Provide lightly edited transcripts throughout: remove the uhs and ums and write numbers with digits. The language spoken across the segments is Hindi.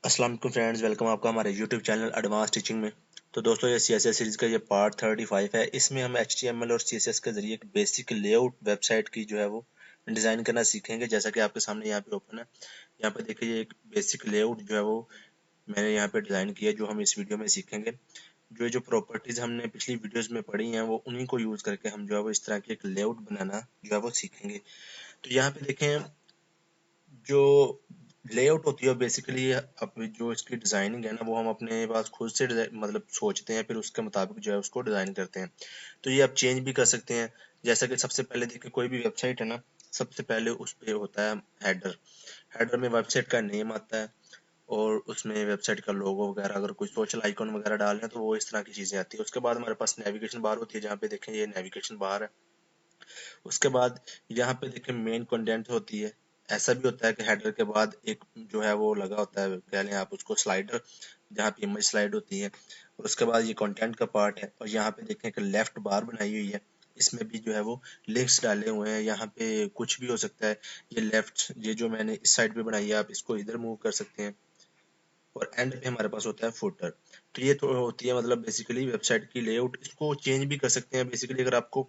अस्सलाम वालेकुम फ्रेंड्स, वेलकम आपका हमारे यूट्यूब चैनल एडवांस टीचिंग में। तो दोस्तों, ये सीएसएस सीरीज का ये पार्ट 35 है। इसमें हम एचटीएमएल और सीएसएस के जरिए एक बेसिक लेआउट वेबसाइट की जो है वो डिज़ाइन करना सीखेंगे। जैसा कि आपके सामने यहाँ पे ओपन है, यहाँ पे देखिए ये एक बेसिक लेआउट जो है वो मैंने यहाँ पे डिज़ाइन किया है, जो हम इस वीडियो में सीखेंगे। जो प्रॉपर्टीज हमने पिछली वीडियोज में पढ़ी हैं वो उन्हीं को यूज़ करके हम जो है वो इस तरह की एक लेआउट बनाना जो है वो सीखेंगे। तो यहाँ पे देखें, जो लेआउट होती है बेसिकली, अब जो इसकी डिजाइनिंग है ना वो हम अपने पास खुद से मतलब सोचते हैं, फिर उसके मुताबिक जो है उसको डिजाइन करते हैं। तो ये आप चेंज भी कर सकते हैं। जैसा कि सबसे पहले देखिए, कोई भी वेबसाइट है ना, सबसे पहले उस पे होता है हेडर। हेडर में वेबसाइट का नेम आता है और उसमें वेबसाइट का लोगो वगैरह, अगर कोई सोशल आइकॉन वगैरह डालना है तो वो इस तरह की चीजें आती है। उसके बाद हमारे पास नेविगेशन बार होती है, जहाँ पे देखें ये नेविगेशन बार है। उसके बाद यहाँ पे देखिए मेन कंटेंट होती है। ऐसा भी होता है कि हेडर के बाद एक जो है वो लगा होता है, कह लें आप उसको स्लाइडर, जहाँ पे इमेज स्लाइड होती है। और उसके बाद ये कंटेंट का पार्ट है, और यहाँ पे देखें कि लेफ्ट बार बनाई हुई है, इसमें भी जो है वो लिंक्स डाले हुए हैं। यहाँ पे कुछ भी हो सकता है। ये लेफ्ट, ये जो मैंने इस साइड पे बनाई है, आप इसको इधर मूव कर सकते हैं। और एंड पे हमारे पास होता है फुटर। तो ये तो होती है मतलब बेसिकली वेबसाइट की लेआउट। इसको चेंज भी कर सकते हैं बेसिकली, अगर आपको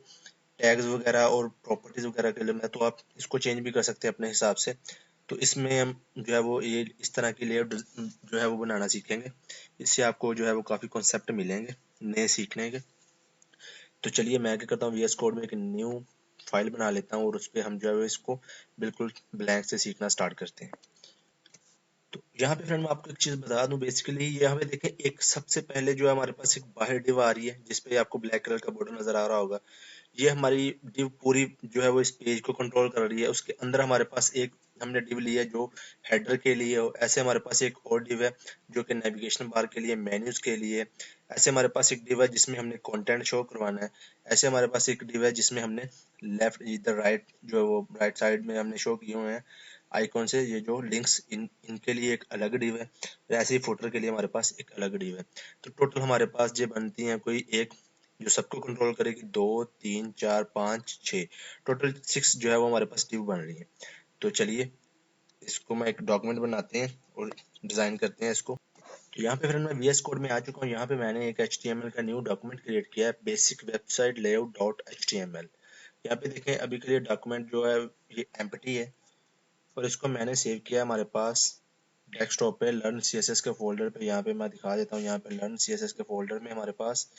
टैग्स वगैरह और प्रॉपर्टीज वगैरह के लिए, तो आप इसको चेंज भी कर सकते हैं अपने हिसाब से। तो इसमें हम जो है वो ये इस तरह की लेआउट जो है वो बनाना सीखेंगे। इससे आपको जो है वो काफ़ी कॉन्सेप्ट मिलेंगे नए सीखने के। तो चलिए, मैं क्या करता हूँ, वीएस कोड में एक न्यू फाइल बना लेता हूँ और उस पर हम जो है वो इसको बिल्कुल ब्लैंक से सीखना स्टार्ट करते हैं। तो यहाँ पे फ्रेंड मैं आपको एक चीज बता दूं, बेसिकली यहाँ पे देखें, एक सबसे पहले जो है हमारे पास एक बाहर डिव आ रही है, जिसपे आपको ब्लैक कलर का बॉर्डर नजर आ रहा होगा। ये हमारी डिव पूरी जो है वो इस पेज को कंट्रोल कर रही है। उसके अंदर हमारे पास एक हमने डिव ली है जो हेडर के लिए हो। ऐसे हमारे पास एक और डिव है जो कि नेविगेशन बार के लिए, मेन्यूज के लिए। ऐसे हमारे पास एक डिव है जिसमें हमने कंटेंट शो करवाना है। ऐसे हमारे पास एक डिव है जिसमें हमने लेफ्ट इधर राइट जो है वो राइट साइड में हमने शो किए हुए हैं आइकॉन से, ये जो लिंक्स इनके लिए एक अलग डिव है। ऐसे ही फुटर के लिए हमारे पास एक अलग डिव है। तो टोटल हमारे पास जो बनती हैं कोई एक, जो सबको कंट्रोल करेगी, 2 3 4 5 6, टोटल 6 जो है वो हमारे पास डिव बन रही है। तो चलिए, इसको मैं एक डॉक्यूमेंट बनाते हैं और डिजाइन करते हैं इसको। तो यहाँ पे फिर मैं वीएस कोड में आ चुका हूँ। यहाँ पे मैंने एक एचटीएमएल का न्यू डॉक्यूमेंट क्रिएट किया है, basic website layout dot HTML. यहाँ पे देखें, अभी के लिए डॉक्यूमेंट जो है ये एम्प्टी है, और इसको मैंने सेव किया है हमारे पास डेस्कटॉप पे लर्न सीएसएस के फोल्डर पे। यहाँ पे मैं दिखा देता हूँ, यहाँ पे लर्न सीएसएस के फोल्डर में हमारे पास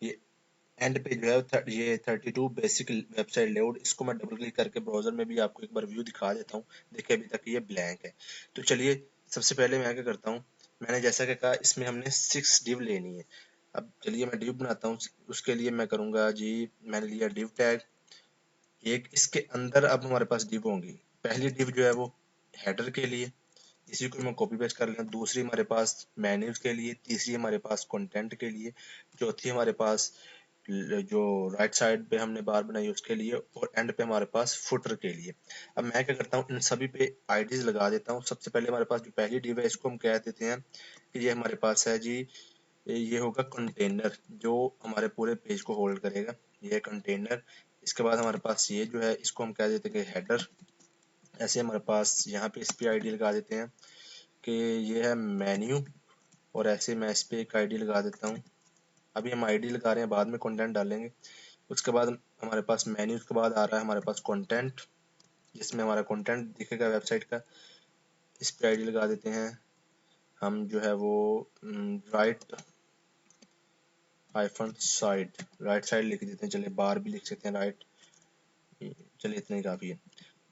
ये एंड पे जो है ये 32 बेसिक वेबसाइट लेआउट। इसको मैं डबल क्लिक करके ब्राउजर में भी आपको एक बार व्यू दिखा देता हूँ। देखिए, अभी तक ये ब्लैंक है। तो चलिए, सबसे पहले मैं क्या करता हूँ, मैंने जैसा कि कहा इसमें हमने 6 डिव लेनी है। अब चलिए मैं डिव बनाता हूँ। उसके लिए मैं करूंगा जी, मैंने लिया डिव टैग एक। इसके अंदर अब हमारे पास डिव होंगी। पहली डिव जो है वो हेडर के लिए, इसी को मैं कॉपी पेस्ट कर लें। दूसरी हमारे पास मेन्यूज के लिए, तीसरी हमारे पास कंटेंट के लिए, चौथी हमारे पास जो राइट साइड पे हमने बार बनाई है उसके लिए, और एंड पे हमारे पास फुटर के लिए। अब मैं क्या करता हूँ, इन सभी पे आईडीज लगा देता हूँ। सबसे पहले हमारे पास जो पहली डिव है, इसको हम कह देते हैं कि ये हमारे पास है जी, ये होगा कंटेनर, जो हमारे पूरे पेज को होल्ड करेगा। ये कंटेनर। इसके बाद हमारे पास ये जो है, इसको हम कह देते हैं कि हेडर। ऐसे हमारे पास यहाँ पे इस पे आईडी लगा देते हैं कि ये है मेन्यू, और ऐसे मैं इस पे एक आईडी लगा देता हूँ। अभी हम आईडी लगा रहे हैं, बाद में कंटेंट डालेंगे। उसके बाद हमारे पास मेन्यू के बाद आ रहा है हमारे पास कंटेंट, जिसमें हमारा कंटेंट दिखेगा वेबसाइट का। इस पे आईडी लगा देते हैं हम जो है वो right hyphen side, right side लिख देते हैं। चलिए, बार भी लिख सकते हैं राइट, चलिए इतना ही काफ़ी है।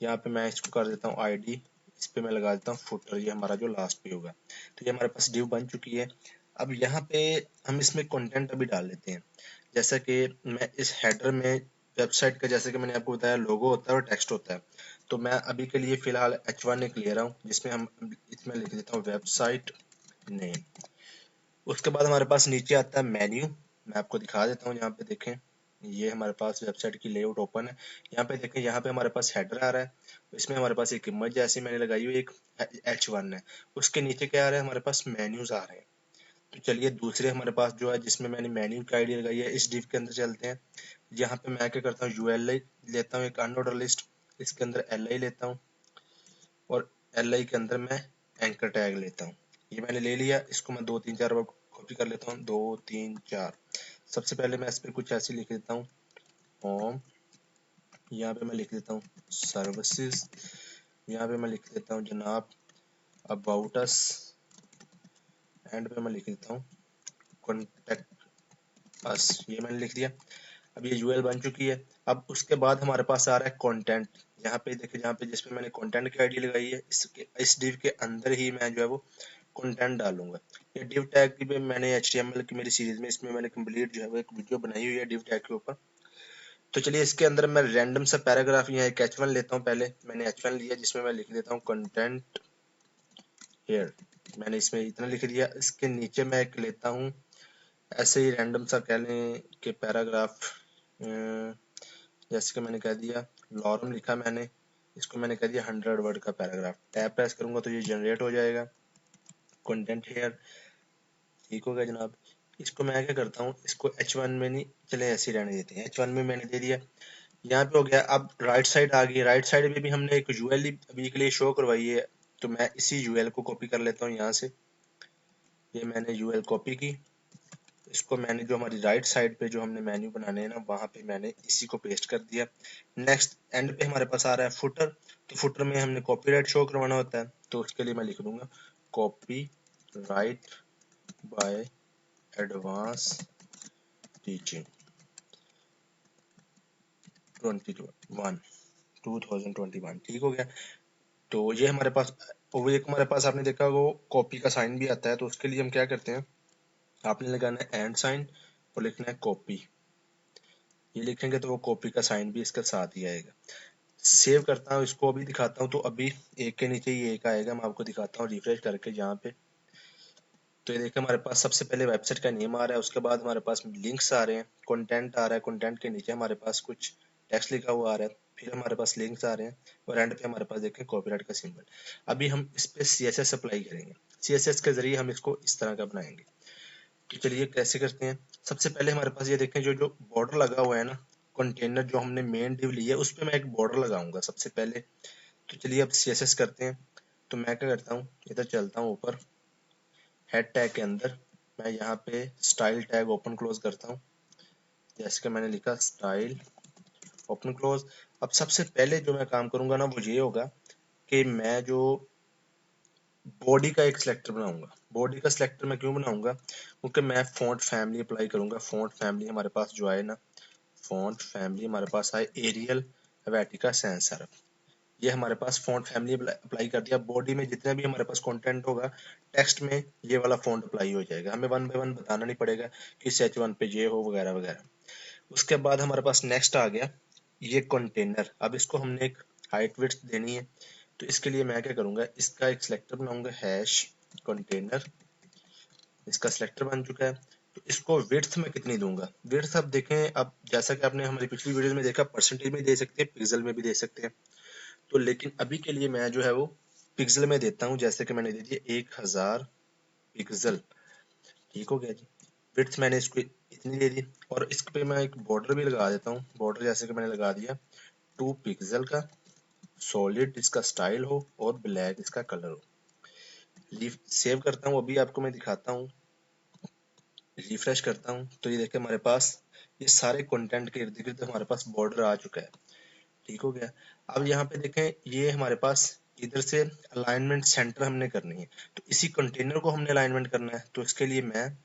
यहाँ पे मैं इसको कर देता हूँ आईडी। इस पे मैं लगा देता हूँ फुटर, ये हमारा जो लास्ट पे होगा। तो ये हमारे पास डिव बन चुकी है। अब यहाँ पे हम इसमें कंटेंट अभी डाल लेते हैं। जैसा कि मैं इस हेडर में वेबसाइट का, जैसे कि मैंने आपको बताया, लोगो होता है और टेक्स्ट होता है। तो मैं अभी के लिए फिलहाल H1 एक ले रहा हूँ, जिसमें हम इसमें लिख देता हूँ वेबसाइट नेम। उसके बाद हमारे पास नीचे आता है मेन्यू। मैं आपको दिखा देता हूँ, यहाँ पे देखें, ये हमारे पास वेबसाइट की लेआउट ओपन है। यहाँ पे देखें, यहाँ पे हमारे पास हेडर आ रहा है, इसमें हमारे पास एक इमेज जैसी मैंने लगाई हुई एक H1 है। उसके नीचे क्या आ रहा है, हमारे पास मेन्यूज आ रहे हैं। तो चलिए, दूसरे हमारे पास जो है, जिसमें मैंने मेन्यू की आईडी लगाई है, इस डिव के अंदर चलते हैं। यहाँ पे मैं क्या करता हूँ, ULI लेता हूँ एक अनऑर्डर लिस्ट। इसके अंदर LI लेता हूँ, और LI के अंदर मैं एंकर टैग लेता हूँ। ये मैंने ले लिया, इसको मैं 2 3 4 बार कॉपी कर लेता हूँ, 2 3 4। सबसे पहले मैं इस पर कुछ ऐसे लिख देता हूँ, होम, यहाँ पे मैं लिख देता हूँ सर्विसेज, यहाँ पे मैं लिख देता हूँ जनाब अबाउट अस, एंड पे मैं लिख देता हूँ कॉन्टेक्ट अस। ये मैंने लिख दिया। अब ये यूएल बन चुकी है। अब उसके बाद हमारे पास आ रहा है कंटेंट। यहाँ पे देखिए, यहाँ पे जिसपे मैंने कंटेंट की आईडी लगाई है, इस डिव के अंदर ही मैं जो है वो कंटेंट डालूंगा। ये डिव टैग की भी मैंने एचटीएमएल की मेरी सीरीज में इसमें मैंने कंप्लीट जो है वो एक वीडियो बनाई हुई है डिव टैग के ऊपर। तो चलिए इसके अंदर मैं रैंडम सा पैराग्राफ यहाँ एक H1 लेता हूँ। पहले मैंने H1 लिया जिसमें मैं लिख देता हूँ कंटेंट हेयर। मैंने इसमें इतना लिख दिया। इसके नीचे मैं एक लेता हूँ ऐसे ही रैंडम सा कह लें कि पैराग्राफ, जैसे कि मैंने कह दिया लॉरम लिखा मैंने, इसको मैंने कह दिया 100 वर्ड का पैराग्राफ। टैब प्रेस करूंगा तो ये जनरेट हो जाएगा कंटेंट हेयर। ठीक हो गया जनाब। इसको मैं क्या करता हूँ, इसको H1 में नहीं, चले ऐसे ही रहने देते हैं। H1 में मैंने दे दिया, यहाँ पे हो गया। अब राइट साइड आ गई। राइट साइड में भी हमने एक यूएल अभी के लिए शो करवाई है, तो मैं इसी यूएल को कॉपी कर लेता हूँ यहाँ से। ये मैंने यूएल कॉपी की, इसको मैंने जो हमारी राइट साइड पे जो हमने मेन्यू बनाने हैं ना, वहां पे मैंने इसी को पेस्ट कर दिया। नेक्स्ट एंड पे हमारे पास आ रहा है फुटर। तो फुटर में हमने कॉपीराइट शो करवाना होता है, तो उसके लिए मैं लिख दूंगा copyright by advance teaching 2021। ठीक हो गया। तो ये हमारे पास, वो एक हमारे पास आपने देखा वो कॉपी का साइन भी आता है। तो उसके लिए हम क्या करते हैं, आपने लगाना है एंड साइन और लिखना है कॉपी। ये लिखेंगे तो वो कॉपी का साइन भी इसके साथ ही आएगा। सेव करता हूँ, इसको अभी दिखाता हूँ। तो अभी एक के नीचे ही एक आएगा, मैं आपको दिखाता हूँ रिफ्रेश करके यहाँ पे। तो ये देखिए हमारे पास सबसे पहले वेबसाइट का नेम आ रहा है, उसके बाद हमारे पास लिंक्स आ रहे हैं, कंटेंट आ रहा है, कंटेंट के नीचे हमारे पास कुछ टेक्स्ट लिखा हुआ आ रहा है, फिर हमारे पास लिंक्स आ रहे हैं, और एंड पे हमारे पास देखें कॉपीराइट का सिंबल। अभी हम इस पे CSS अप्लाई करेंगे। CSS के जरिए हम इसको इस तरह का बनाएंगे। तो चलिए कैसे करते हैं। सबसे पहले हमारे पास ये देखें, जो जो बॉर्डर लगा हुआ है ना, कंटेनर जो हमने मेन डिव ली है उस पर मैं एक बॉर्डर लगाऊंगा सबसे पहले। तो चलिए अब CSS करते हैं। तो मैं क्या करता हूँ, इधर चलता हूँ ऊपर, हेड टैग के अंदर मैं यहाँ पे स्टाइल टैग ओपन क्लोज करता हूँ। जैसे कि मैंने लिखा स्टाइल ओपन क्लोज। अब सबसे पहले जो मैं काम करूंगा ना, वो ये होगा कि मैं जो बॉडी का एक सिलेक्टर बनाऊंगा। बॉडी का सिलेक्टर मैं क्यों बनाऊंगा, क्योंकि मैं फॉन्ट फैमिली अप्लाई करूंगा। फॉन्ट फैमिली हमारे पास जो आए ना, फॉन्ट फैमिली हमारे पास आए एरियल, हेवेटिका, सैंस सेरिफ। ये हमारे पास फॉन्ट फैमिली अप्लाई कर दिया। बॉडी में जितने भी हमारे पास कंटेंट होगा, टेक्स्ट में ये वाला फॉन्ट अप्लाई हो जाएगा। हमें वन बाय वन बताना नहीं पड़ेगा कि H1 पे ये हो वगैरह वगैरह। उसके बाद हमारे पास नेक्स्ट आ गया ये कंटेनर। अब इसको हमने एक हाइट विड्थ देनी है। तो इसके लिए मैं क्या करूंगा, इसका एक सिलेक्टर बनाऊंगा, हैश कंटेनर। इसका सिलेक्टर बन चुका है। तो इसको विड्थ में कितनी दूंगा, विड्थ अब देखें। अब जैसा कि आपने हमारी पिछली वीडियो में देखा, परसेंटेज में दे सकते हैं, पिक्सल में भी दे सकते हैं। तो लेकिन अभी के लिए मैं जो है वो पिक्सल में देता हूँ। जैसे कि मैंने दे दिया 1000 पिक्सल। ठीक हो गया जी। विड्थ मैंने इसको इतनी दे दी, और इस पे मैं एक बॉर्डर भी लगा देता हूँ। बॉर्डर जैसे कि मैंने लगा दिया 2 पिक्सल का, सॉलिड इसका स्टाइल हो और ब्लैक इसका कलर हो। सेव करता हूँ, अभी आपको मैं दिखाता हूँ। रिफ्रेश करता हूँ तो ये देखिए हमारे पास ये सारे कंटेंट के इर्द गिर्द हमारे पास बॉर्डर आ चुका है। ठीक हो गया। अब यहाँ पे देखें, ये हमारे पास इधर से अलाइनमेंट सेंटर हमने करनी है। तो इसी कंटेनर को हमने अलाइनमेंट करना है। तो इसके लिए मैं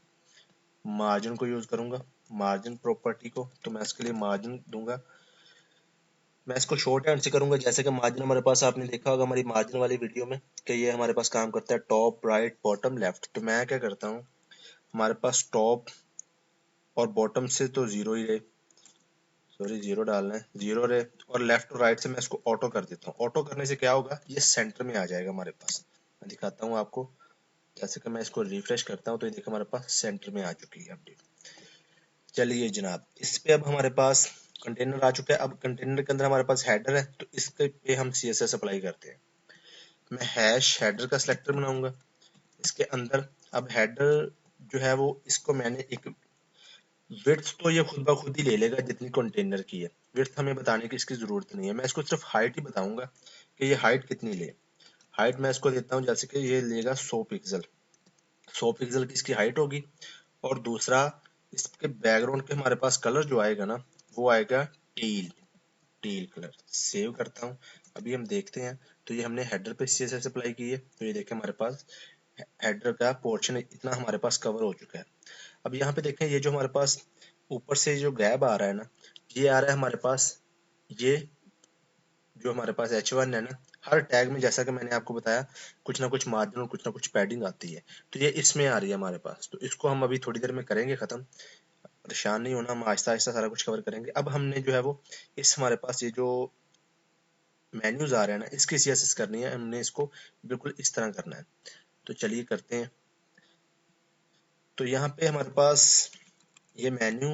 मार्जिन को यूज करूंगा, मार्जिन प्रॉपर्टी को। तो मैं इसके लिए मार्जिन दूंगा। मैं इसको शॉर्ट हैंड से करूंगा। जैसे कि मार्जिन हमारे पास आपने देखा होगा हमारी मार्जिन वाली वीडियो में कि ये हमारे पास काम करता है टॉप, राइट, बॉटम, लेफ्ट। तो मैं क्या करता हूँ, हमारे पास टॉप और बॉटम से तो जीरो ही रहे, सॉरी जीरो डालना है, जीरो रहे। और लेफ्ट और राइट से मैं इसको ऑटो कर देता हूँ। ऑटो करने से क्या होगा, ये सेंटर में आ जाएगा हमारे पास। मैं दिखाता हूँ आपको। जैसे कि मैं इसको रिफ्रेश करता हूँ तो ये देखो हमारे पास सेंटर में आ चुकी है अपडेट। चलिए जनाब, इस पे अब हमारे पास कंटेनर आ चुका है। अब कंटेनर के अंदर हमारे पास हेडर है, तो इसके पे हम CSS अप्लाई करते हैं। मैं हैश हेडर का सिलेक्टर बनाऊंगा इसके अंदर। अब हेडर जो है वो, इसको मैंने एक विड्थ तो ये खुद ब खुद ही ले लेगा जितनी कंटेनर की है। विड्थ हमें बताने की इसकी जरूरत नहीं है। मैं इसको सिर्फ हाइट ही बताऊंगा कि ये हाइट कितनी ले। हाइट मैं इसको देता हूँ, जैसे कि ये लेगा 100 पिक्सल। 100 पिक्सल की इसकी हाइट होगी, और दूसरा इसके बैकग्राउंड के हमारे पास कलर जो आएगा ना वो आएगा टील, टील कलर। सेव करता हूँ। अभी हम देखते हैं। तो ये हमने हेडर पे CSS अप्लाई की है, तो ये देखें हमारे पास हेडर का पोर्शन इतना हमारे पास कवर हो चुका है। अब यहाँ पे देखें ये जो हमारे पास ऊपर से जो गैप आ रहा है ना, ये आ रहा है हमारे पास, ये जो हमारे पास H1 है ना, हर टैग में जैसा कि मैंने आपको बताया कुछ ना कुछ मार्जिन और कुछ ना कुछ पैडिंग आती है, तो ये इसमें आ रही है हमारे पास। तो इसको हम अभी थोड़ी देर में करेंगे खत्म, परेशान नहीं होना, हम आहिस्ता आहिस्ता सारा कुछ कवर करेंगे। अब हमने जो है वो इस हमारे पास ये जो मेन्यूज आ रहे हैं ना, इसकी CSS करनी है, हमने इसको बिल्कुल इस तरह करना है। तो चलिए करते हैं। तो यहाँ पे हमारे पास ये मेन्यू,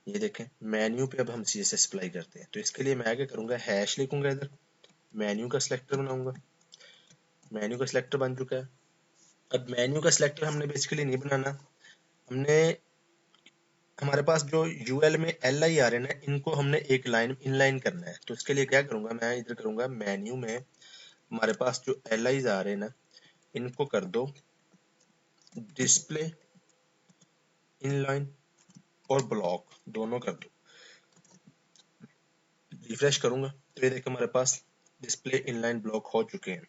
ये देखें मेन्यू पे अब हम CSS अप्लाई करते हैं। तो इसके लिए मैं क्या करूंगा, हैश लिखूंगा, इधर मेन्यू का सिलेक्टर बनाऊंगा। मेन्यू का सिलेक्टर बन चुका है। अब मेन्यू का सिलेक्टर हमने बेसिकली नहीं बनाना, हमने हमारे पास जो यूएल में LI आ रहे हैं ना, इनको हमने एक लाइन इनलाइन करना है। तो इसके लिए क्या करूंगा, मैं इधर करूंगा मेन्यू में हमारे पास जो LIs आ रहे हैं ना, इनको कर दो डिस्प्ले इनलाइन और ब्लॉक दोनों कर दो। रिफ्रेश करूंगा तो ये देखिए हमारे पास डिस्प्ले इनलाइन ब्लॉक हो चुके हैं।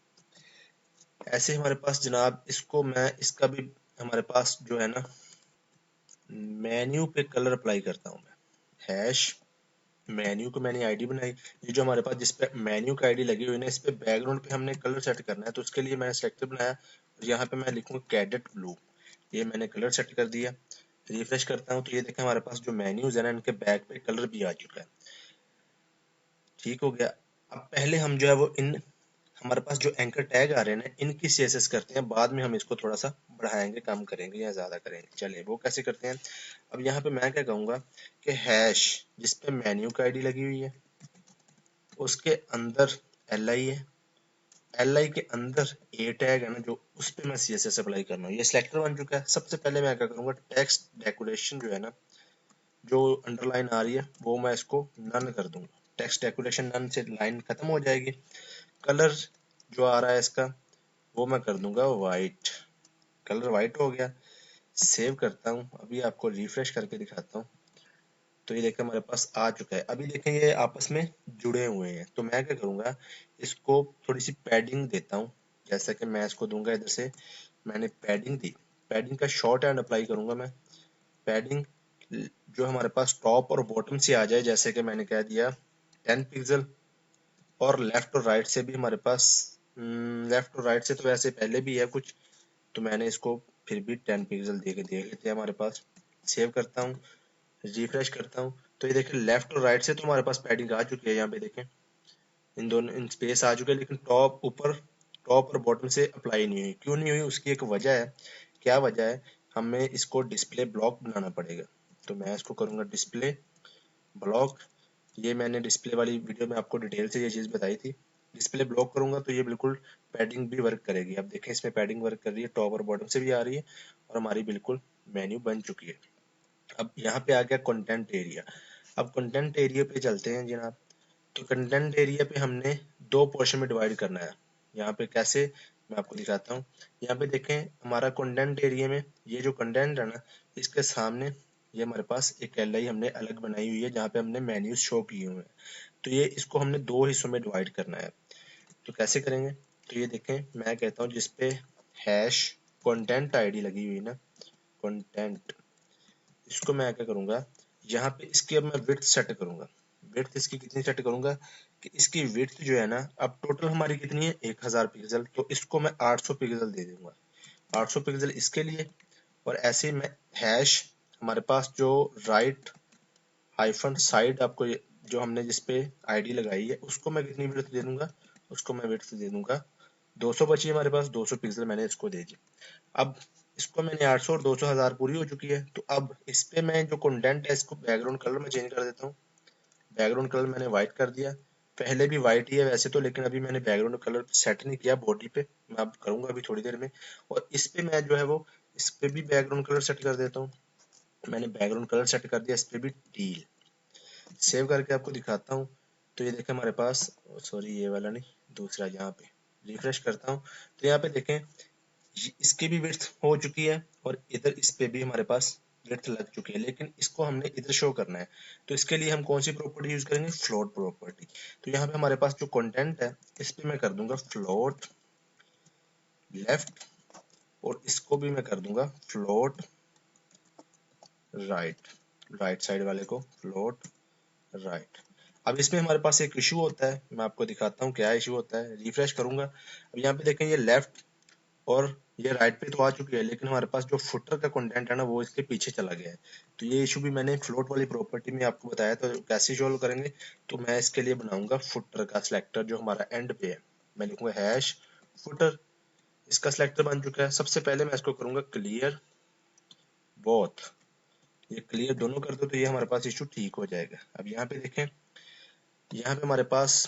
ऐसे हमारे पास जनाब, इसको मैं इसका भी हमारे पास जो है ना मेन्यू पे कलर अप्लाई करता हूँ मैं। हैश मेन्यू को मैंने आईडी बनाई, ये जो हमारे पास जिस पे मेन्यू का आईडी लगी हुई है ना, इस पे बैकग्राउंड पे हमने कलर सेट करना है। तो उसके लिए मैंने सेलेक्टर बनाया और यहाँ पे मैं लिखूंगा कैडेट ब्लू, ये मैंने कलर सेट कर दिया। रिफ्रेश करता हूँ तो ये देखें हमारे पास जो मेन्यूज है ना, इनके बैक पे कलर भी आ चुका है। ठीक हो गया। अब पहले हम जो है वो इन हमारे पास जो एंकर टैग आ रहे हैं ना, इनकी CSS करते हैं, बाद में हम इसको थोड़ा सा बढ़ाएंगे, कम करेंगे या ज्यादा करेंगे। चलिए वो कैसे करते हैं। अब यहाँ पे मैं क्या कहूंगा कि हैश जिसपे मेन्यू का आईडी लगी हुई है, उसके अंदर LI है, LI के अंदर ए टैग है ना, जो उस पे मैं CSS अप्लाई करना हूँ। ये सिलेक्टर बन चुका है। सबसे पहले मैं क्या करूंगा, टेक्स्ट डेकोरेशन जो है ना, जो अंडरलाइन आ रही है वो मैं इसको नन कर दूंगा। टेक्स्ट डेकोरेशन नन से लाइन खत्म हो जाएगी। कलर जो आ रहा है इसका वो मैं कर दूंगा वाइट, कलर वाइट हो गया। सेव करता हूँ। अभी आपको रिफ्रेश करके दिखाता हूँ। तो ये देखिए हमारे पास आ चुका है। अभी देखें ये आपस में जुड़े हुए हैं। तो मैं क्या करूंगा, इसको थोड़ी सी पैडिंग देता हूँ। जैसा कि मैं इसको दूंगा, इधर से मैंने पैडिंग दी, पैडिंग का शॉर्ट हैंड अप्लाई करूंगा मैं। पैडिंग जो हमारे पास टॉप और बॉटम से आ जाए, जैसे कि मैंने कह दिया 10 पिक्सल, और लेफ्ट और राइट से भी हमारे पास, लेफ्ट और राइट से तो वैसे पहले भी है कुछ, तो मैंने इसको फिर भी 10 पिक्सल दे के देख लेते हैं हमारे पास। सेव करता हूँ, रिफ्रेश करता हूँ। तो ये देखें लेफ्ट और राइट से तो हमारे पास पैडिंग आ चुकी है। यहाँ पे देखें इन दोनों इन स्पेस आ चुके हैं, लेकिन टॉप ऊपर, टॉप और बॉटम से अप्लाई नहीं हुई। क्यों नहीं हुई, उसकी एक वजह है। क्या वजह है, हमें इसको डिस्प्ले ब्लॉक बनाना पड़ेगा। तो मैं इसको करूंगा डिस्प्ले ब्लॉक। ये मैंने डिस्प्ले वाली वीडियो में आपको डिटेल से ये चीज़ बताई थी। डिस्प्ले ब्लॉक करूंगा तो ये बिल्कुल पैडिंग भी वर्क करेगी। अब देखें इसमें पैडिंग वर्क कर रही है, टॉप और बॉटम से भी आ रही है, और हमारी बिल्कुल मेन्यू बन चुकी है। अब यहाँ पे आ गया कंटेंट एरिया। अब कंटेंट एरिया पे चलते हैं जनाब। तो कंटेंट एरिया पे हमने दो पोर्शन में डिवाइड करना है। यहाँ पे कैसे, मैं आपको दिखाता हूँ। यहाँ पे देखें हमारा कंटेंट एरिया में ये जो कंटेंट है ना, इसके सामने ये हमारे पास एक LI हमने अलग बनाई हुई है, जहाँ पे हमने मेन्यूज शो किए हुए हैं। तो ये इसको हमने दो हिस्सों में डिवाइड करना है। तो कैसे करेंगे, तो ये देखें मैं कहता हूँ जिसपे हैश कंटेंट आईडी लगी हुई ना, कंटेंट, इसको मैं क्या करूंगा, यहाँ पे इसकी अब मैं विड्थ सेट करूंगा। विड्थ इसकी कितनी सेट करूंगा कि इसकी विड्थ जो है ना, अब टोटल हमारी कितनी है 1000 पिक्सल, तो इसको मैं 800 पिक्सल दे दूंगा। 800 पिक्सल इसके लिए। और ऐसे ही मैं हैश हमारे पास जो राइट हाइफन साइड आपको जो हमने जिसपे आईडी लगाई है, उसको मैं कितनी विड्थ दे दूंगा, उसको मैं विड्थ दे दूंगा 200 बची है हमारे पास, 200 पिक्सल मैंने इसको दे दी। अब इसको मैंने 800 और 200 1000 पूरी हो चुकी है। तो अब इस पे मैं जो कंटेंट है इसको बैकग्राउंड कलर में चेंज कर देता हूँ। बैकग्राउंड कलर मैंने व्हाइट कर दिया। पहले भी व्हाइट ही है वैसे तो, लेकिन अभी मैंने बैकग्राउंड कलर सेट नहीं किया बॉडी पे, मैं अब करूंगा अभी थोड़ी देर में। और इस पे मैं जो है वो इस पे भी बैकग्राउंड कलर सेट कर देता हूँ। मैंने बैकग्राउंड कलर सेट कर दिया, इस पे भी टील। सेव करके आपको दिखाता हूँ। तो ये देखें हमारे पास, सॉरी ये वाला नहीं, दूसरा, यहाँ पे रिफ्रेश करता हूँ। तो यहाँ पे देखें इसकी भी विड्थ हो चुकी है और इधर इस पे भी हमारे पास विड्थ लग चुकी है, लेकिन इसको हमने इधर शो करना है। तो इसके लिए हम कौन सी प्रॉपर्टी यूज करेंगे, फ्लोट प्रॉपर्टी। तो यहाँ पे हमारे पास जो कंटेंट है इस पे मैं कर दूंगा फ्लोट लेफ्ट, और इसको भी मैं कर दूंगा फ्लोट राइट, राइट साइड वाले को फ्लोट राइट। अब इसमें हमारे पास एक इशू होता है, मैं आपको दिखाता हूँ क्या इशू होता है। रिफ्रेश करूंगा, अब यहाँ पे देखें ये लेफ्ट और ये राइट पे तो आ चुकी है, लेकिन हमारे पास जो फुटर का कंटेंट है ना वो इसके पीछे चला गया है। तो ये इशू भी मैंने फ्लोट वाली प्रॉपर्टी में आपको बताया। तो कैसे सॉल्व करेंगे, तो मैं इसके लिए बनाऊंगा फुटर का सिलेक्टर जो हमारा एंड पे है। मैं लिखूंगा हैश फुटर, इसका सिलेक्टर बन चुका है। सबसे पहले मैं इसको करूंगा क्लियर बोथ, ये क्लियर दोनों कर दो तो ये हमारे पास इशू ठीक हो जाएगा। अब यहाँ पे देखें, यहाँ पे हमारे पास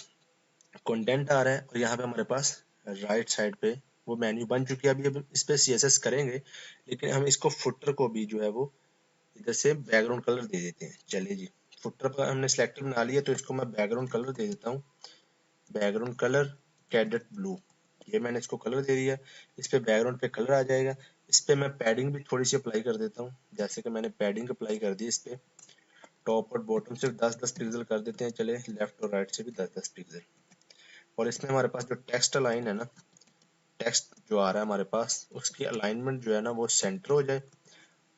कंटेंट आ रहा है और यहाँ पे हमारे पास राइट साइड पे वो मेन्यू बन चुकी है। अभी अब इस पे सीएसएस करेंगे, लेकिन हम इसको फुटर को भी जो है वो इधर से बैकग्राउंड कलर दे देते हैं। चलिए जी, फुटर पर हमने सिलेक्टर बना लिया तो इसको मैं बैकग्राउंड कलर दे देता हूँ। बैकग्राउंड कलर कैडेट ब्लू, ये मैंने इसको कलर दे दिया। इस पे बैकग्राउंड पे कलर आ जाएगा। इस पे मैं पैडिंग भी थोड़ी सी अप्लाई कर देता हूँ, जैसे कि मैंने पैडिंग अप्लाई कर दी। इस पे टॉप और बॉटम से 10-10 पिक्सल कर देते हैं। चले लेफ्ट और राइट से भी 10-10 पिक्सल। और इसमें हमारे पास जो टेक्स्ट लाइन है ना, टेक्स्ट जो आ रहा है हमारे पास उसकी अलाइनमेंट जो है ना वो सेंटर हो जाए,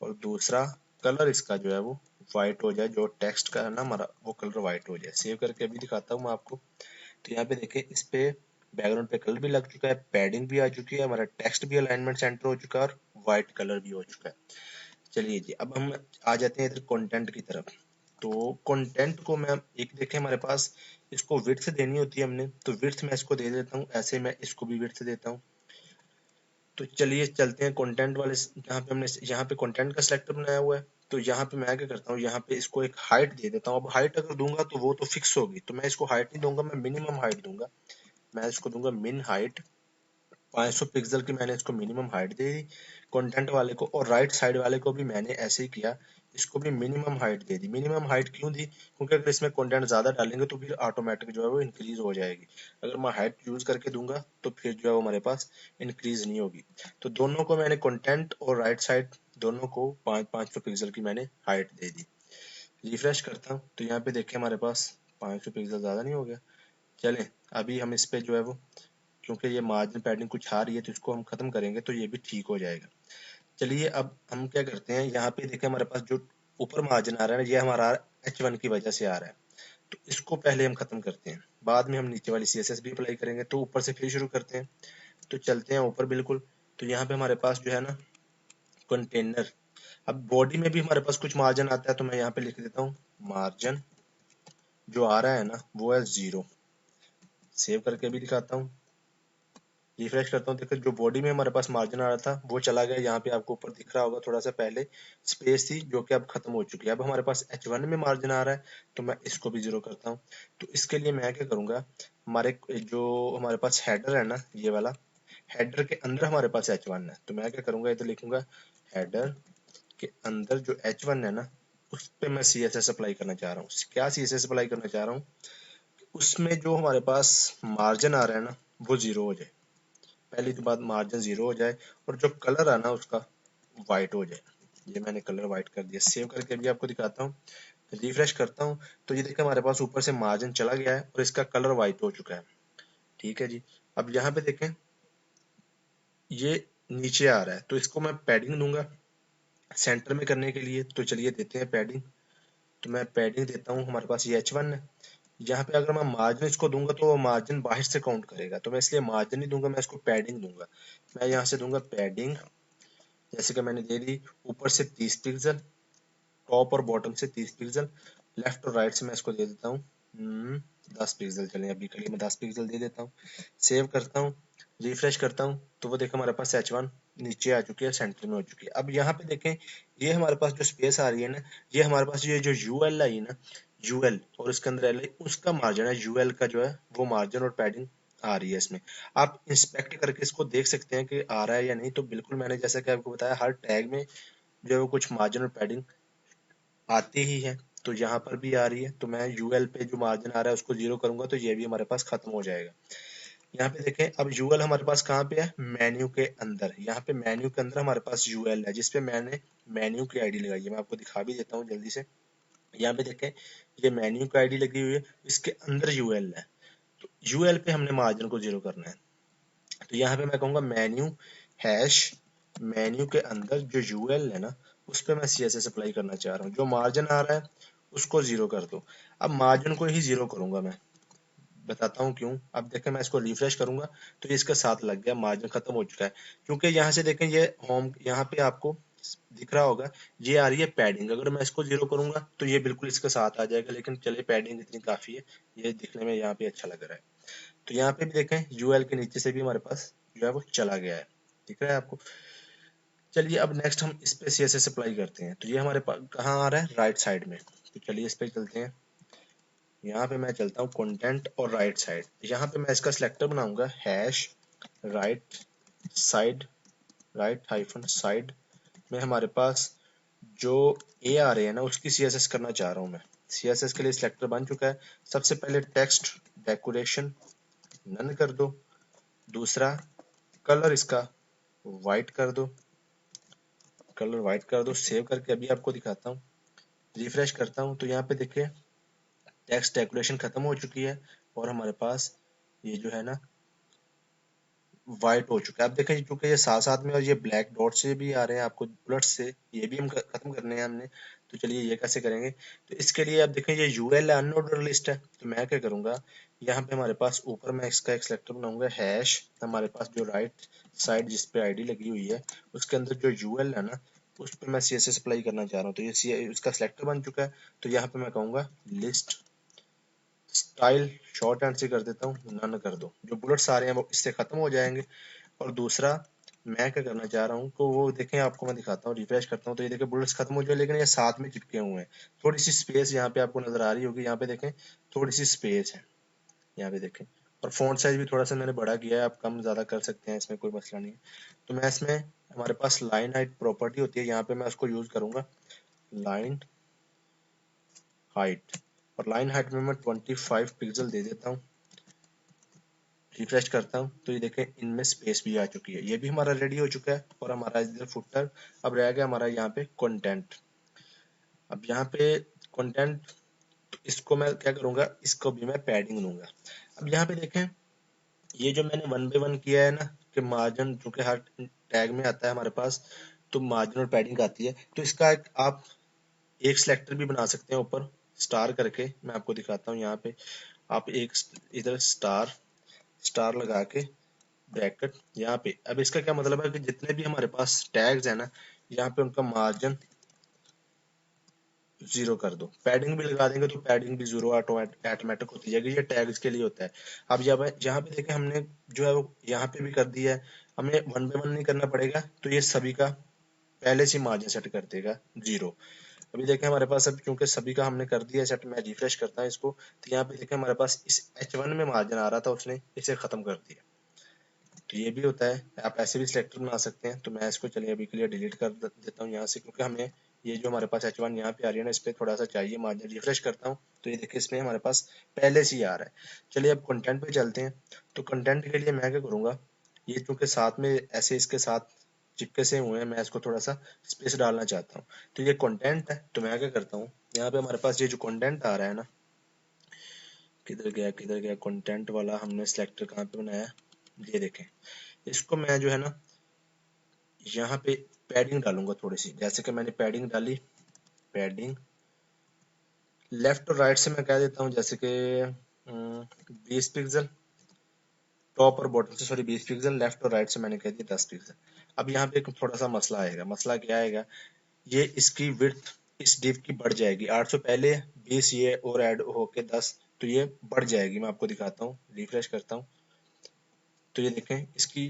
और दूसरा कलर इसका जो है वो व्हाइट हो जाए। जो टेक्स्ट का है ना हमारा वो कलर व्हाइट हो जाए। सेव करके अभी दिखाता हूँ मैं आपको। तो यहाँ पे देखिए इस पे बैकग्राउंड पे कलर भी लग चुका है, पैडिंग भी आ चुकी है, हमारा टेक्स्ट भी अलाइनमेंट सेंटर हो चुका है और व्हाइट कलर भी हो चुका है। चलिए जी, अब हम आ जाते हैं इधर कंटेंट की तरफ। तो कंटेंट को मैं एक देखें हमारे पास इसको विड्थ देनी होती है हमने, तो विड्थ मैं इसको दे देता हूँ। ऐसे मैं इसको भी विड्थ देता हूँ। तो चलिए चलते हैं कंटेंट वाले, जहाँ पे हमने यहाँ पे कंटेंट का सिलेक्टर बनाया हुआ है। तो यहाँ पे मैं क्या करता हूँ, यहाँ पे इसको एक हाइट दे देता हूँ। अब हाइट अगर दूंगा तो वो तो फिक्स होगी, तो मैं इसको हाइट नहीं दूंगा, मैं मिनिमम हाइट दूंगा। मैं इसको दूंगा मिन हाइट 500 पिक्सल की। मैंने इसको minimum height they the content वाले को, और राइट साइड वाले को भी मैंने ऐसे ही किया, इसको भी मिनिमम हाइट दे दी। मिनिमम हाइट क्यों दी, क्योंकि अगर इसमें कंटेंट ज्यादा डालेंगे तो फिर ऑटोमेटिक जो है वो इंक्रीज हो जाएगी। अगर मैं हाइट यूज करके दूंगा तो फिर जो है वो हमारे पास इंक्रीज नहीं होगी। तो दोनों को मैंने कंटेंट और राइट साइड दोनों को 500 पिक्सल की मैंने हाइट दे दी। रिफ्रेश करता हूँ तो यहाँ पे देखिए हमारे पास 500 पिक्सल ज्यादा नहीं हो गया। चलें, अभी हम इस पे जो है वो, क्योंकि ये मार्जिन पैडिंग कुछ आ रही है तो इसको हम खत्म करेंगे तो ये भी ठीक हो जाएगा। चलिए अब हम क्या करते हैं, यहाँ पे देखिए हमारे पास जो ऊपर मार्जिन आ रहा है ये हमारा H1 की वजह से आ रहा है। तो इसको पहले हम खत्म करते हैं, बाद में हम नीचे वाली CSS भी अप्लाई करेंगे। तो ऊपर से फिर शुरू करते हैं, तो चलते हैं ऊपर बिल्कुल। तो यहाँ पे हमारे पास जो है ना कंटेनर, अब बॉडी में भी हमारे पास कुछ मार्जिन आता है, तो मैं यहाँ पे लिख देता हूँ मार्जिन जो आ रहा है ना वो है 0। सेव करके भी दिखाता हूँ, रिफ्रेश करता हूँ। देखो जो बॉडी में हमारे पास मार्जिन आ रहा था वो चला गया। यहाँ पे आपको ऊपर दिख रहा होगा थोड़ा सा पहले स्पेस थी जो कि अब खत्म हो चुकी है। अब हमारे पास H1 में मार्जिन आ रहा है, तो मैं इसको भी 0 करता हूँ। तो इसके लिए मैं क्या करूंगा, हमारे जो हमारे पास हेडर है ना ये वाला, हेडर के अंदर हमारे पास H1 है, तो मैं क्या करूंगा इधर लिखूंगा हेडर के अंदर जो H1 है ना उस पे मैं CSS अप्लाई करना चाह रहा हूँ। क्या CSS अप्लाई करना चाह रहा हूँ, उसमें जो हमारे पास मार्जिन आ रहा है ना वो 0 हो जाए। पहली तो बात मार्जिन 0 हो जाए, और जो कलर है ना उसका व्हाइट हो जाए। ये मैंने कलर व्हाइट कर दिया। सेव करके भी आपको दिखाता हूँ, रिफ्रेश करता हूँ तो ये देखिए हमारे पास ऊपर से मार्जिन चला गया है और इसका कलर व्हाइट हो चुका है। ठीक है जी, अब यहाँ पे देखें ये नीचे आ रहा है, तो इसको मैं पैडिंग दूंगा सेंटर में करने के लिए। तो चलिए देते हैं पैडिंग, तो मैं पैडिंग देता हूँ। हमारे पास ये H1 है, यहाँ पे अगर मैं मार्जिन इसको दूंगा तो वो मार्जिन बाहर से काउंट करेगा, तो मैं इसलिए मार्जिन नहीं दूंगा, मैं इसको पैडिंग दूंगा। मैं यहाँ से दूंगा पैडिंग, जैसे कि मैंने दे दी ऊपर से 30 पिक्सल, टॉप और बॉटम से 30 पिक्सल, लेफ्ट और राइट से मैं इसको दे देता हूँ 10 पिक्सल। चलें अभी के लिए मैं 10 पिक्सल दे देता हूँ। सेव करता हूँ, रिफ्रेश करता हूँ तो वो देखो हमारे पास H1 नीचे आ चुकी है, सेंटर में हो चुकी है। अब यहाँ पे देखें ये हमारे पास जो स्पेस आ रही है ना, ये हमारे पास ये जो यूएल आई ना, यूएल और इसके अंदर एल आई, उसका मार्जिन है। यूएल का जो है वो मार्जिन और पैडिंग आ रही है इसमें। आप इंस्पेक्ट करके इसको देख सकते हैं कि आ रहा है या नहीं। तो बिल्कुल मैंने जैसा कि आपको बताया हर टैग में जो है वो कुछ मार्जिन और पैडिंग आती ही है, तो यहाँ पर भी आ रही है। तो मैं यूएल पे जो मार्जिन आ रहा है उसको 0 करूंगा तो ये भी हमारे पास खत्म हो जाएगा। यहाँ पे देखें, अब यूएल हमारे पास कहाँ पे है, मेन्यू के अंदर। यहाँ पे मेन्यू के अंदर हमारे पास यूएल है, जिसपे मैंने मेन्यू की आईडी लगाई है। मैं आपको दिखा भी देता हूँ जल्दी से। यहाँ पे देखें, ये मेन्यू की आईडी लगी हुई है, इसके अंदर यूएल है। तो यूएल पे हमने मार्जिन को 0 करना है। तो यहाँ पे मैं कहूँगा मेन्यू हैश मेन्यू के अंदर जो यूएल है ना, उस पर मैं सीएसएस अप्लाई करना चाह रहा हूँ। जो मार्जिन आ रहा है उसको 0 कर दो। अब मार्जिन को ही 0 करूंगा मैं, बताता हूँ क्यों। अब देखें, मैं इसको रिफ्रेश करूंगा तो ये इसके साथ लग गया, मार्जिन खत्म हो चुका है। क्योंकि यहाँ से देखें, ये होम, यहाँ पे आपको दिख रहा होगा, ये आ रही है पैडिंग। अगर मैं इसको 0 करूंगा तो ये बिल्कुल इसके साथ आ जाएगा, लेकिन चलिए पैडिंग इतनी काफी है, ये दिखने में यहाँ पे अच्छा लग रहा है। तो यहाँ पे भी देखें, यूएल के नीचे से भी हमारे पास जो है वो चला गया है, दिख रहा है आपको। चलिए अब नेक्स्ट हम इस पे सीएसएस अप्लाई करते हैं। तो ये हमारे पास कहाँ आ रहा है, राइट साइड में। तो चलिए इस पे चलते हैं। यहाँ पे मैं चलता हूँ कंटेंट और राइट साइड। यहाँ पे मैं इसका सिलेक्टर बनाऊंगा hash right side, right hyphen side में हमारे पास जो ए आ रहे हैं ना, उसकी सीएसएस करना चाह रहा हूँ मैं। सीएसएस के लिए सिलेक्टर बन चुका है। सबसे पहले टेक्स्ट डेकोरेशन नन कर दो। दूसरा, कलर इसका वाइट कर दो, कलर वाइट कर दो। सेव करके अभी आपको दिखाता हूँ, रिफ्रेश करता हूँ तो यहाँ पे देखिए टेक्स्ट डेकोरेशन खत्म हो चुकी है और हमारे पास ये जो है ना वाइट हो चुका है। अब देखें, चूंकि ये साथ साथ में और ये ब्लैक डॉट से भी आ रहे हैं आपको, बुलेट से, ये भी हम खत्म करने हैं हमने। तो चलिए ये कैसे करेंगे। तो इसके लिए आप देखें, ये यूएल अनऑर्डर लिस्ट है। तो मैं क्या करूंगा, यहाँ पे हमारे पास ऊपर मैं इसका एक सेलेक्टर बनाऊंगा हैश, हमारे पास जो राइट साइड जिस पे आईडी लगी हुई है उसके अंदर जो यूएल है ना, उस पर मैं सीएसएस अप्लाई करना चाह रहा हूँ। तो ये उसका सेलेक्टर बन चुका है। तो यहाँ पे मैं कहूंगा लिस्ट स्टाइल शॉर्ट हैंड से कर देता हूँ, नन कर दो। जो बुलेट्स आ रहे हैं वो इससे खत्म हो जाएंगे। और दूसरा, मैं क्या करना चाह रहा हूँ, तो वो देखें, आपको मैं दिखाता हूँ, रिफ्रेश करता हूँ तो ये देखें बुलेट्स खत्म हो जाए, लेकिन ये साथ में चिपके हुए हैं। थोड़ी सी स्पेस यहाँ पे आपको नजर आ रही होगी, यहाँ पे देखें थोड़ी सी स्पेस है, यहाँ पे देखें। और फॉन्ट साइज भी थोड़ा सा मैंने बड़ा किया है, आप कम ज्यादा कर सकते हैं, इसमें कोई मसला नहीं है। तो मैं इसमें, हमारे पास लाइन हाइट प्रॉपर्टी होती है, यहाँ पे मैं उसको यूज करूंगा, लाइन हाइट। और लाइन हाइट में मैं 25 पिक्सल दे देता हूँ। रिफ्रेश करता हूँ तो ये देखें, इनमें स्पेस भी आ चुकी है। ये भी हमारा रेडी हो चुका है और हमारा इधर फुटर। अब रह गया हमारा यहाँ पे कंटेंट। अब यहाँ पे कंटेंट, तो इसको मैं क्या करूंगा, इसको भी मैं पैडिंग लूंगा। अब यहाँ पे देखें, ये जो मैंने 1 बाय 1 किया है ना, कि मार्जिन चूंकि हर टैग में आता है हमारे पास, तो मार्जिन और पैडिंग आती है। तो इसका आप एक सिलेक्टर भी बना सकते हैं ऊपर स्टार करके। मैं आपको दिखाता हूँ, यहाँ पे आप एक इधर स्टार स्टार लगा के ब्रैकेट यहाँ पे। अब इसका क्या मतलब है कि जितने भी हमारे पास टैग्स है ना, यहाँ पे उनका मार्जिन 0 कर दो। पैडिंग भी लगा देंगे तो पैडिंग भी 0 ऑटोमेटिक होती जाएगी। ये टैग्स के लिए होता है। अब जब यहाँ पे देखें, हमने जो है वो यहाँ पे भी कर दिया है, हमें 1 बाय 1 नहीं करना पड़ेगा। तो ये सभी का पहले से मार्जिन सेट कर देगा 0। अभी देखें हमारे पास, अब क्योंकि सभी का हमने कर दिया सेट, मैं रिफ्रेश करता हूँ इसको, तो यहाँ पे देखें हमारे पास इस H1 में मार्जिन आ रहा था, उसने इसे खत्म कर दिया। तो ये भी होता है, आप ऐसे भी सिलेक्टर बना सकते हैं। तो मैं इसको चलिए अभी के लिए डिलीट कर देता हूँ यहाँ से, क्योंकि हमें ये जो हमारे पास H1 यहाँ पे आ रही है ना, इस पे थोड़ा सा चाहिए मार्जिन। रिफ्रेश करता हूँ तो ये देखिए, इसमें हमारे पास पहले से ही आ रहा है। चलिए अब कंटेंट पे चलते हैं। तो कंटेंट के लिए मैं क्या करूँगा, ये चूंकि साथ में ऐसे इसके साथ चिपके से हुए हैं, मैं इसको थोड़ा सा स्पेस डालना चाहता हूँ। तो ये कंटेंट है, तो मैं क्या करता हूँ, यहाँ पे हमारे पास ये जो कंटेंट आ रहा है ना, किधर गया कंटेंट वाला, हमने सिलेक्टर कहाँ पे बनाया, ये देखें। इसको मैं जो है ना, यहाँ पे पैडिंग डालूंगा थोड़ी सी। जैसे कि मैंने पैडिंग डाली, पैडिंग लेफ्ट और राइट से मैं कह देता हूँ, जैसे कि 20 पिक्सल टॉप और बॉटम से, सॉरी 20 पिक्सल, लेफ्ट और राइट से मैंने कह दिया 10 पिक्सल। अब यहाँ पे एक थोड़ा सा मसला आएगा। मसला क्या आएगा, ये इसकी विड्थ इस डिव की बढ़ जाएगी। 800 पहले, 20 ये और ऐड होके 10, तो ये बढ़ जाएगी। मैं आपको दिखाता हूँ, रिफ्रेश करता हूँ तो ये देखें, इसकी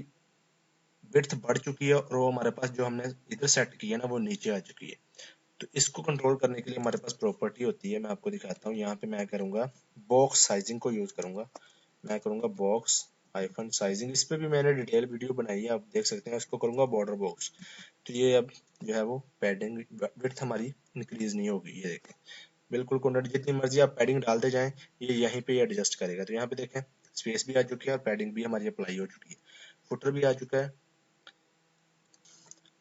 विड्थ बढ़ चुकी है और वो हमारे पास जो हमने इधर सेट की है ना, वो नीचे आ चुकी है। तो इसको कंट्रोल करने के लिए हमारे पास प्रॉपर्टी होती है, मैं आपको दिखाता हूँ। यहाँ पे मैं करूंगा बॉक्स साइजिंग को यूज करूंगा। मैं करूंगा बॉक्स हाइफन साइजिंग। इस पे भी मैंने डिटेल वीडियो बनाई है, आप देख सकते हैं। इसको करूंगा बॉर्डर बॉक्स। तो ये अब जो है वो पैडिंग विड्थ हमारी इंक्रीज नहीं होगी। ये देखें, बिल्कुल कॉन्टेंट जितनी मर्जी आप पैडिंग डालते जाएं, ये यहीं पे एडजस्ट करेगा। तो यहाँ पे देखें, स्पेस भी आ चुकी है और पैडिंग भी हमारी अप्लाई हो चुकी है, फुटर भी आ चुका है।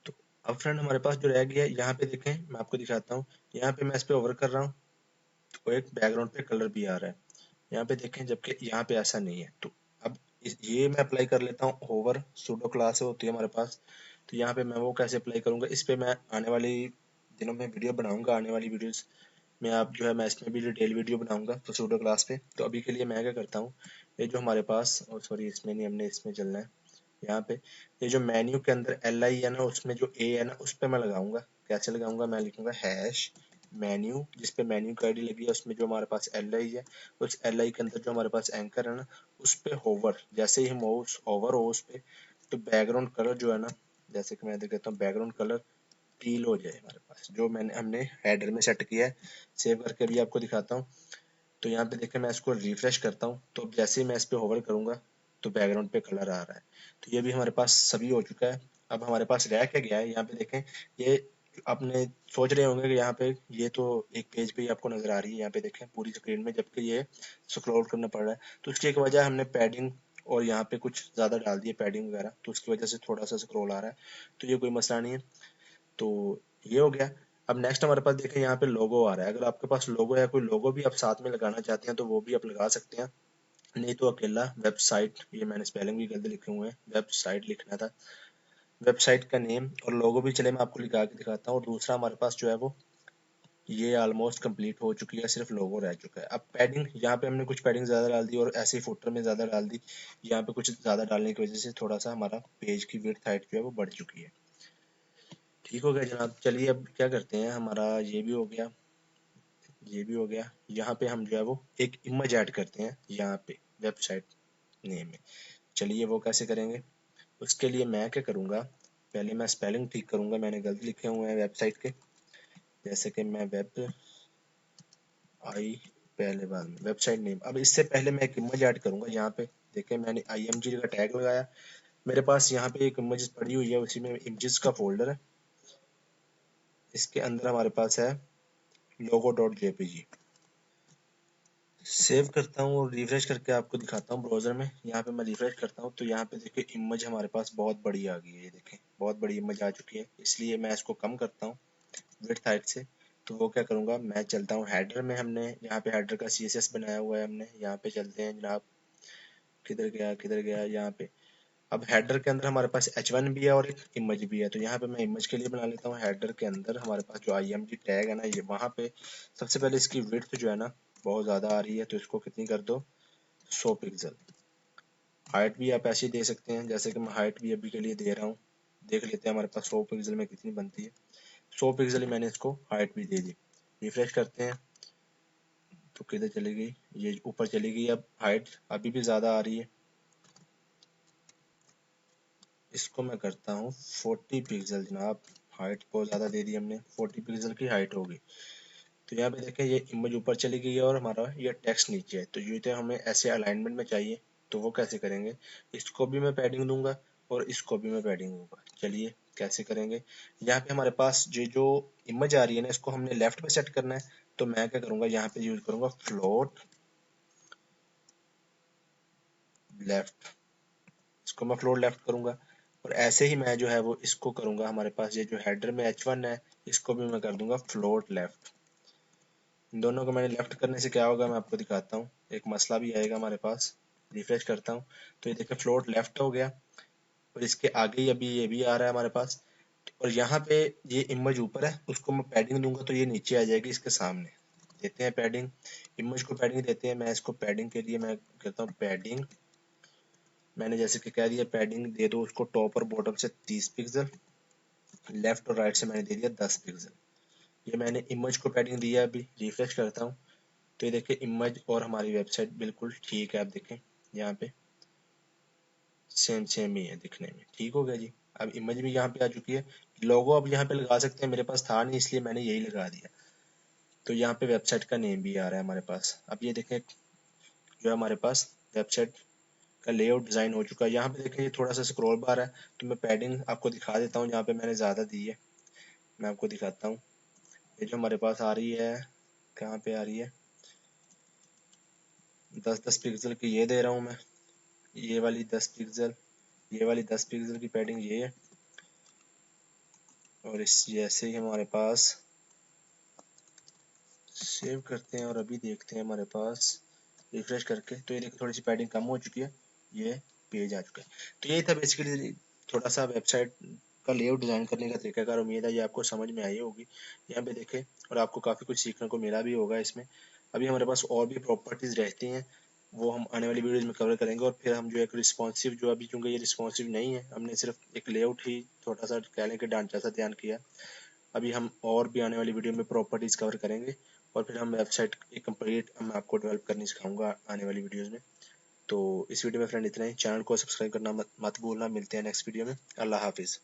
तो अब फ्रेंड हमारे पास जो रह गया है, यहाँ पे देखें मैं आपको दिखाता हूँ, यहाँ पे मैं इस पे ओवर कर रहा हूँ तो एक बैकग्राउंड पे कलर भी आ रहा है, यहाँ पे देखें, जबकि यहाँ पे ऐसा नहीं है। तो अब ये मैं अप्लाई कर लेता हूँ होवर सूडो क्लास होती है हमारे पास। तो यहाँ पे मैं वो कैसे अप्लाई करूंगा, इस पे मैं आने वाली दिनों में वीडियो बनाऊंगा, आने वाली वीडियोस में आप जो है मैं इसमें भी डिटेल वीडियो बनाऊंगा तो सूडो क्लास पे। तो अभी के लिए मैं क्या करता हूँ, ये जो हमारे पास, सॉरी इसमें नहीं, हमने इसमें चलना है, यहाँ पे ये जो मेन्यू के अंदर एल आई है ना, उसमें जो ए है ना उस पे मैं लगाऊंगा। कैसे लगाऊंगा, मैं लिखूंगा हैश मेन्यू, जिसपे मेन्यू की आईडी लगी है उसमें जो हमारे पास एल आई है, उस एल आई के अंदर जो हमारे पास एंकर है ना उस पे होवर, जैसे ही माउस होवर हो उस पे, तो बैकग्राउंड कलर जो है ना, जैसे कि मैं इधर कहता हूँ बैकग्राउंड कलर टील हो जाए हमारे पास, जो हमने हेडर में सेट किया है। सेव करके भी आपको दिखाता हूँ। तो यहाँ पे देखें मैं इसको रिफ्रेश करता हूँ, तो अब जैसे ही मैं इस पे होवर करूंगा तो बैकग्राउंड पे कलर आ रहा है। तो ये भी हमारे पास सभी हो चुका है। अब हमारे पास रह क्या गया है, यहाँ पे देखें, ये आपने सोच रहे होंगे कि यहाँ पे ये तो एक पेज पे ही आपको नजर आ रही है, यहाँ पे देखें पूरी स्क्रीन में, जबकि ये स्क्रॉल करना पड़ रहा है। तो उसकी एक वजह, हमने पैडिंग और यहाँ पे कुछ ज्यादा डाल दिए पैडिंग वगैरह, तो उसकी वजह से थोड़ा सा स्क्रॉल आ रहा है। तो ये कोई मसला नहीं है। तो ये हो गया। अब नेक्स्ट हमारे पास देखें यहाँ पे लोगो आ रहा है। अगर आपके पास लोगो या कोई लोगो भी आप साथ में लगाना चाहते हैं तो वो भी आप लगा सकते हैं, नहीं तो अकेला वेबसाइट, ये मैंने स्पेलिंग भी गलत लिखे हुए हैं, वेबसाइट लिखना था, वेबसाइट का नेम और लोगो भी चले मैं आपको लिखा के दिखाता हूँ। और दूसरा हमारे पास जो है वो ये ऑलमोस्ट कंप्लीट हो चुकी है, सिर्फ लोगो रह चुका है। अब पैडिंग, यहाँ पे हमने कुछ पैडिंग ज्यादा डाल दी और ऐसे ही फुटर में ज्यादा डाल दी, यहाँ पे कुछ ज्यादा डालने की वजह से थोड़ा सा हमारा पेज की विड्थ हाइट जो है वो बढ़ चुकी है। ठीक हो गया जनाब। चलिए अब क्या करते हैं, हमारा ये भी हो गया, ये भी हो गया। यहाँ पे हम जो है वो एक इमेज ऐड करते हैं यहाँ पे वेबसाइट नेम में। चलिए वो कैसे करेंगे, उसके लिए मैं क्या करूँगा, पहले मैं स्पेलिंग ठीक करूँगा, मैंने गलत लिखे हुए हैं वेबसाइट के। जैसे कि मैं वेब आई, पहले बाद में वेबसाइट नेम। अब इससे पहले मैं एक इमेज ऐड करूँगा यहाँ पे। देखिए मैंने IMG का टैग लगाया, मेरे पास यहाँ पे एक इमेज पड़ी हुई है, उसी में इमेजेस का फोल्डर है, इसके अंदर हमारे पास है logo.jpg। सेव करता हूँ और रिफ्रेश करके आपको दिखाता हूँ ब्राउजर में। यहाँ पे मैं रिफ्रेश करता हूँ तो यहाँ पे देखिए इमेज हमारे पास बहुत बड़ी आ गई है, ये देखें बहुत बड़ी इमेज आ चुकी है। इसलिए मैं इसको कम करता हूँ विड्थ हाइट से। तो वो क्या करूँगा, मैं चलता हूँ हेडर में, हमने यहाँ पे हेडर का CSS बनाया हुआ है हमने, यहाँ पे चलते हैं जनाब, किधर गया किधर गया, यहाँ पे। अब हेडर के अंदर हमारे पास H1 भी है और एक इमेज भी है, तो यहाँ पे मैं इमेज के लिए बना लेता हूँ। हेडर के अंदर हमारे पास जो IMG टैग है ना, ये वहाँ पे सबसे पहले इसकी विड्थ जो है ना बहुत ज्यादा आ रही है, तो इसको कितनी कर दो, 100 पिक्सल। हाइट भी आप ऐसे ही दे सकते हैं, जैसे कि मैं हाइट भी अभी के लिए दे रहा हूँ, देख लेते हैं हमारे पास 100 पिक्सल में कितनी बनती है। 100 पिक्सल ही मैंने इसको हाइट भी दे दी। रिफ्रेश करते हैं तो किधर चली गई, ये ऊपर चली गई। अब हाइट अभी भी ज्यादा आ रही है, इसको मैं करता हूँ 40 पिक्सल जनाब। हाइट बहुत ज्यादा दे दी हमने, 40 पिक्सल की हाइट होगी। तो यहाँ पे देखें ये इमेज ऊपर चली गई है और हमारा ये टेक्स्ट नीचे है। तो ये तो हमें ऐसे अलाइनमेंट में चाहिए, तो वो कैसे करेंगे, इसको भी मैं पैडिंग दूंगा और इसको भी मैं पैडिंग दूंगा। चलिए कैसे करेंगे, यहाँ पे हमारे पास जो इमेज आ रही है ना, इसको हमने लेफ्ट में सेट करना है। तो मैं क्या करूंगा, यहाँ पे यूज करूंगा फ्लोट लेफ्ट, इसको मैं फ्लोट लेफ्ट करूंगा। और ऐसे ही मैं जो है वो इसको करूंगा, हमारे पास ये जो हेडर में H1 है, इसको भी मैं कर दूंगा फ्लोट लेफ्ट। इन दोनों को मैंने लेफ्ट करने से क्या होगा मैं आपको दिखाता हूँ, एक मसला भी आएगा हमारे पास। रिफ्रेश करता हूँ तो ये देखिए फ्लोट लेफ्ट हो गया, और इसके आगे ही अभी ये भी आ रहा है हमारे पास। और यहाँ पे ये इमेज ऊपर है, उसको मैं पैडिंग दूंगा तो ये नीचे आ जाएगी इसके सामने। देते हैं पैडिंग, इमेज को पैडिंग देते हैं। मैं इसको पैडिंग के लिए मैं कहता हूँ पैडिंग, मैंने जैसे कि कह दिया पैडिंग दे दो उसको टॉप और बॉटम से 30 पिक्सल, लेफ्ट और राइट से मैंने दे दिया 10 पिक्सल। ये मैंने इमेज को पैडिंग दिया। अभी रिफ्रेश करता हूँ तो ये देखिए इमेज और हमारी वेबसाइट बिल्कुल ठीक है। आप देखें यहाँ पे सेम सेम ही है दिखने में, ठीक हो गया जी। अब इमेज भी यहाँ पे आ चुकी है, लोगो अब यहाँ पे लगा सकते हैं, मेरे पास था नहीं इसलिए मैंने यही लगा दिया। तो यहाँ पे वेबसाइट का नेम भी आ रहा है हमारे पास। अब ये देखें जो है हमारे पास वेबसाइट का लेआउट डिजाइन हो चुका है। यहाँ पे देखें ये थोड़ा सा स्क्रॉल बार है, तो मैं पैडिंग आपको दिखा देता हूँ, यहाँ पे मैंने ज्यादा दी है, मैं आपको दिखाता हूँ। ये जो हमारे पास आ रही है, कहाँ पे आ रही है, 10-10 पिक्सल की ये दे रहा हूँ मैं, ये वाली 10 पिक्सल, ये वाली 10 पिक्सल की पैडिंग ये है। और इस जैसे ही हमारे पास सेव करते हैं और अभी देखते हैं हमारे पास रिफ्रेश करके, तो ये देखिए थोड़ी सी पैडिंग कम हो चुकी है, ये पेज आ चुका है। तो यही था बेसिकली थोड़ा सा वेबसाइट का लेआउट डिजाइन करने का तरीकाकार। उम्मीद है ये आपको समझ में आई होगी। यहाँ पे देखें और आपको काफ़ी कुछ सीखने को मिला भी होगा इसमें। अभी हमारे पास और भी प्रॉपर्टीज रहती हैं, वो हम आने वाली वीडियोज में कवर करेंगे। और फिर हम जो एक रिस्पॉन्सिव, जो अभी क्योंकि ये रिस्पॉन्सिव नहीं है, हमने सिर्फ एक लेआउट ही थोड़ा सा कह लें कि ढांचा सा तैयार किया। अभी हम और भी आने वाली वीडियो में प्रॉपर्टीज कवर करेंगे और फिर हम वेबसाइट एक कंप्लीट हम आपको डेवलप करनी सिखाऊंगा आने वाली वीडियोस में। तो इस वीडियो में फ्रेंड इतना ही। चैनल को सब्सक्राइब करना मत भूलना। मिलते हैं नेक्स्ट वीडियो में। अल्लाह हाफिज़।